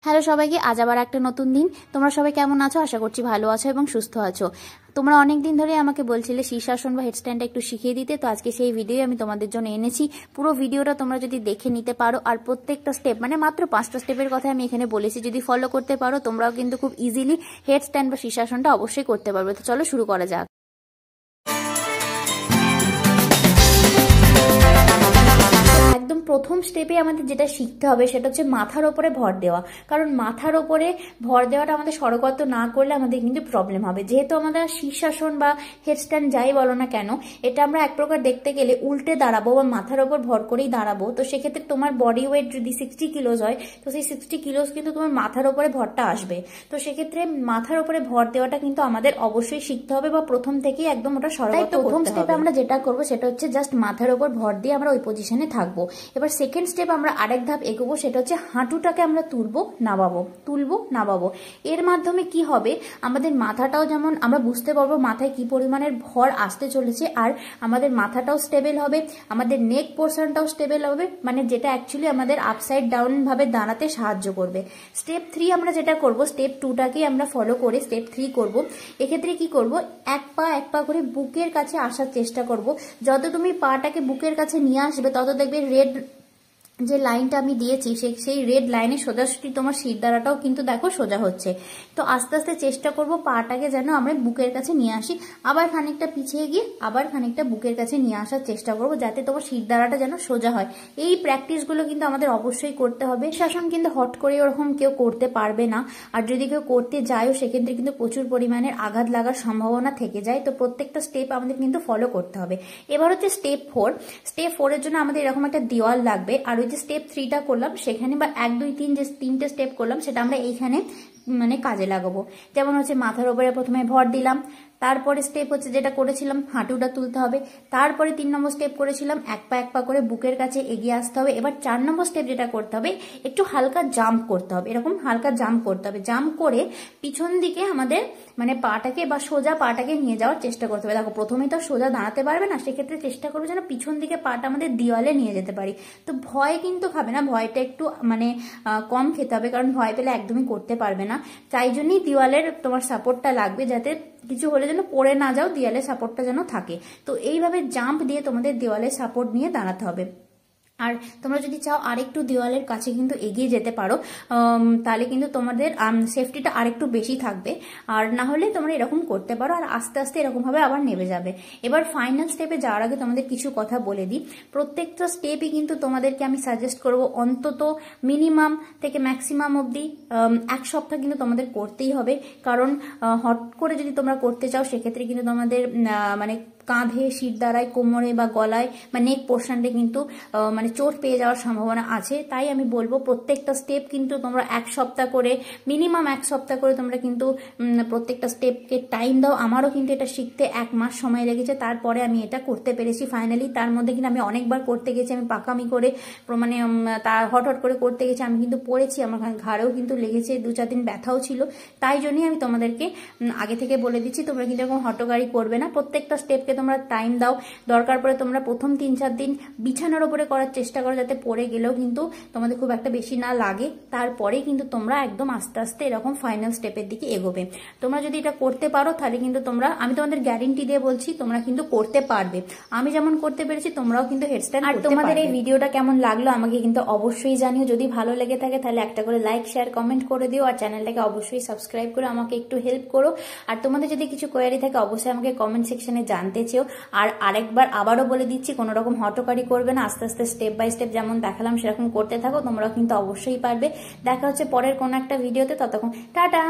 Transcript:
Hello সবাইকে, আজ আবার একটা নতুন দিন। তোমরা সবাই কেমন আছো? আশা করছি ভালো আছো এবং সুস্থ আছো। তোমরা অনেক দিন ধরে আমাকে বলছিলে শীর্ষাসন বা হেডস্ট্যান্ডটা একটু শিখিয়ে দিতে, তো আজকে সেই ভিডিও আমি তোমাদের জন্য এনেছি। পুরো ভিডিওটা তোমরা যদি দেখে নিতে পারো আর প্রত্যেকটা স্টেপ মানে মাত্র 5টা স্টেপের কথা আমি এখানে বলেছি, যদি ফলো করতে পারো তোমরাও কিন্তু খুব ইজিলি হেডস্ট্যান্ড বা শীর্ষাসনটা অবশ্যই করতে পারবে। তো চলো শুরু করা যাক। একদম প্রথম স্টেপে আমাদের যেটা শিখতে হবে সেটা হচ্ছে মাথার ওপরে ভর দেওয়া। কারণ মাথার ওপরে ভর দেওয়াটা আমাদের সরকত না করলে আমাদের কিন্তু প্রবলেম হবে। যেহেতু আমাদের শীর্ষাসন বা হেডস্ট্যান্ড যাই বলো না কেন, এটা আমরা এক প্রকার দেখতে গেলে উল্টে দাঁড়াবো বা মাথার ওপর ভর করেই দাঁড়াবো। তো সেক্ষেত্রে তোমার বডি ওয়েট যদি 60 কিলোজ হয়, তো সেই 60 কিলোজ কিন্তু তোমার মাথার ওপরে ভরটা আসবে। তো সেক্ষেত্রে মাথার ওপরে ভর দেওয়াটা কিন্তু আমাদের অবশ্যই শিখতে হবে বা প্রথম থেকেই একদম ওটা সরকত। প্রথম স্টেপে আমরা যেটা করবো সেটা হচ্ছে জাস্ট মাথার ওপর ভর দিয়ে আমরা ওই পজিশনে থাকবো। এবার সেকেন্ড স্টেপ আমরা আরেক ধাপ এগোবো, সেটা হচ্ছে হাঁটুটাকে আমরা তুলবো নামাবো। এর মাধ্যমে কি হবে, আমাদের মাথাটাও যেমন আমরা বুঝতে পারবো মাথায় কি পরিমাণের ভর আসতে চলেছে, আর আমাদের মাথাটাও স্টেবল হবে, আমাদের নেক পোর্শনটাও স্টেবল হবে, মানে যেটা অ্যাকচুয়ালি আমাদের আপসাইড ডাউন ভাবে দাঁড়াতে সাহায্য করবে। স্টেপ 3 আমরা যেটা করব, স্টেপ 2টাকেই আমরা ফলো করে স্টেপ 3 করব। এক্ষেত্রে কি করব, এক পা করে বুকের কাছে আসার চেষ্টা করব। যত তুমি পাটাকে বুকের কাছে নিয়ে আসবে তত দেখবে রেড যে লাইনটা আমি দিয়েছি সেই রেড লাইনে সোজাসুজি তোমার শিরদাঁড়াটাও কিন্তু দেখো সোজা হচ্ছে। তো আস্তে আস্তে চেষ্টা করব পাটাকে যেন আমরা বুকের কাছে নিয়ে আসি, আবার খানিকটা পিছিয়ে গিয়ে আবার খানিকটা বুকের কাছে নিয়ে আসার চেষ্টা করব, যাতে তোমার শিরদাঁড়াটা যেন সোজা হয়। এই প্র্যাকটিসগুলো কিন্তু আমাদের অবশ্যই করতে হবে। শাসন কিন্তু হট করে ওরকম কেউ করতে পারবে না, আর যদি কেউ করতে যায়ও সেক্ষেত্রে কিন্তু প্রচুর পরিমাণের আঘাত লাগার সম্ভাবনা থেকে যায়। তো প্রত্যেকটা স্টেপ আমাদের কিন্তু ফলো করতে হবে। এবার হচ্ছে স্টেপ 4। স্টেপ 4 এর জন্য আমাদের এরকম একটা দেওয়াল লাগবে, আর ওই যে স্টেপ 3টা করলাম সেখানে বা 1 2 3 যে 3টে স্টেপ করলাম সেটা আমরা এইখানে মানে কাজে লাগাবো। যেমন হচ্ছে মাথার উপরে প্রথমে ভর দিলাম, তারপরে স্টেপ হচ্ছে যেটা করেছিলাম হাঁটুটা তুলতে হবে, তারপরে 3 নম্বর স্টেপ করেছিলাম এক পা করে বুকের কাছে এগিয়ে আসতে হবে। এবার 4 নম্বর স্টেপ যেটা করতে হবে, একটু হালকা জাম্প করতে হবে, এরকম হালকা জাম্প করতে হবে। জাম্প করে পিছন দিকে আমাদের মানে পাটাকে বা সোজা পাটাকে নিয়ে যাওয়ার চেষ্টা করতে হবে। দেখো প্রথমেই তো সোজা দাঁড়াতে পারবে না, সেক্ষেত্রে চেষ্টা করবো যেন পিছন দিকে পাটা আমাদের দেওয়ালে নিয়ে যেতে পারি। তো ভয় কিন্তু খাবে না, ভয়টা একটু মানে কম খেতে হবে, কারণ ভয় পেলে একদমই করতে পারবে না। তাই জন্যই দেওয়ালের তোমার সাপোর্টটা লাগবে, যাতে কিছু হলে যেন পড়ে না যাও, দেওয়ালের সাপোর্টটা যেন থাকে। তো এইভাবে জাম্প দিয়ে তোমাদের দেওয়ালের সাপোর্ট নিয়ে দাঁড়াতে হবে। আর তোমরা যদি চাও আরেকটু দেওয়ালের কাছে কিন্তু এগিয়ে যেতে পারো, তাহলে কিন্তু তোমাদের সেফটিটা আরেকটু বেশি থাকবে। আর না হলে তোমরা এরকম করতে পারো, আর আস্তে আস্তে এরকমভাবে আবার নেমে যাবে। এবার ফাইনাল স্টেপে যাওয়ার আগে তোমাদের কিছু কথা বলে দিই। প্রত্যেকটা স্টেপই কিন্তু তোমাদেরকে আমি সাজেস্ট করব অন্তত মিনিমাম থেকে ম্যাক্সিমাম অবধি 1 সপ্তাহ কিন্তু তোমাদের করতেই হবে। কারণ হট করে যদি তোমরা করতে চাও সেক্ষেত্রে কিন্তু তোমাদের মানে কাঁধে, শিরদাঁড়ায়, কোমরে বা গলায় বা নেক পোর্শনটা কিন্তু মানে চোট পেয়ে যাওয়ার সম্ভাবনা আছে। তাই আমি বলবো প্রত্যেকটা স্টেপ কিন্তু তোমরা 1 সপ্তাহ করে, মিনিমাম 1 সপ্তাহ করে তোমরা কিন্তু প্রত্যেকটা স্টেপকে টাইম দাও। আমারও কিন্তু এটা শিখতে 1 মাস সময় লেগেছে, তারপরে আমি এটা করতে পেরেছি ফাইনালি। তার মধ্যে কিন্তু আমি অনেকবার করতে গেছি, আমি পাকামি করে মানে তার হট করে করতে গেছি, আমি কিন্তু পড়েছি, আমার ঘাড়েও কিন্তু লেগেছে, 2-4 দিন ব্যথাও ছিল। তাই জন্যই আমি তোমাদেরকে আগে থেকে বলে দিচ্ছি, তোমরা কিন্তু এরকম হটকারি করবে না। প্রত্যেকটা স্টেপকে তোমরা টাইম দাও। দরকার পড়ে তোমরা প্রথম 3-4 দিন বিছানার উপরে করার চেষ্টা করো, যাতে পড়ে গেলেও কিন্তু তোমাদের খুব একটা বেশি না লাগে। তারপরে কিন্তু তোমরা একদম আস্তে আস্তে এরকম ফাইনাল স্টেপের দিকে এগোবে। তোমরা যদি এটা করতে পারো তাহলে কিন্তু তোমরা, আমি তোমাদের গ্যারেন্টি দিয়ে বলছি, তোমরা কিন্তু করতে পারবে। আমি যেমন করতে পেরেছি তোমরাও কিন্তু হেডস্ট্যান্ড করতে পারবে। আর তোমাদের এই ভিডিওটা কেমন লাগলো আমাকে কিন্তু অবশ্যই জানিও। যদি ভালো লেগে থাকে তাহলে একটা করে লাইক, শেয়ার, কমেন্ট করে দিও, আর চ্যানেলটাকে অবশ্যই সাবস্ক্রাইব করে আমাকে একটু হেল্প করো। আর তোমাদের যদি কিছু কোয়ারি থাকে অবশ্যই আমাকে কমেন্ট সেকশনে জানতে চেও। আর আরেকবার আবারও বলে দিচ্ছি, কোনো রকম হটকারি করবে না, আস্তে আস্তে স্টেপ বাই স্টেপ যেমন দেখালাম সেরকম করতে থাকো, তোমরা কিন্তু অবশ্যই পারবে। দেখা হচ্ছে পরের কোনো একটা ভিডিওতে, ততক্ষণ টাটা।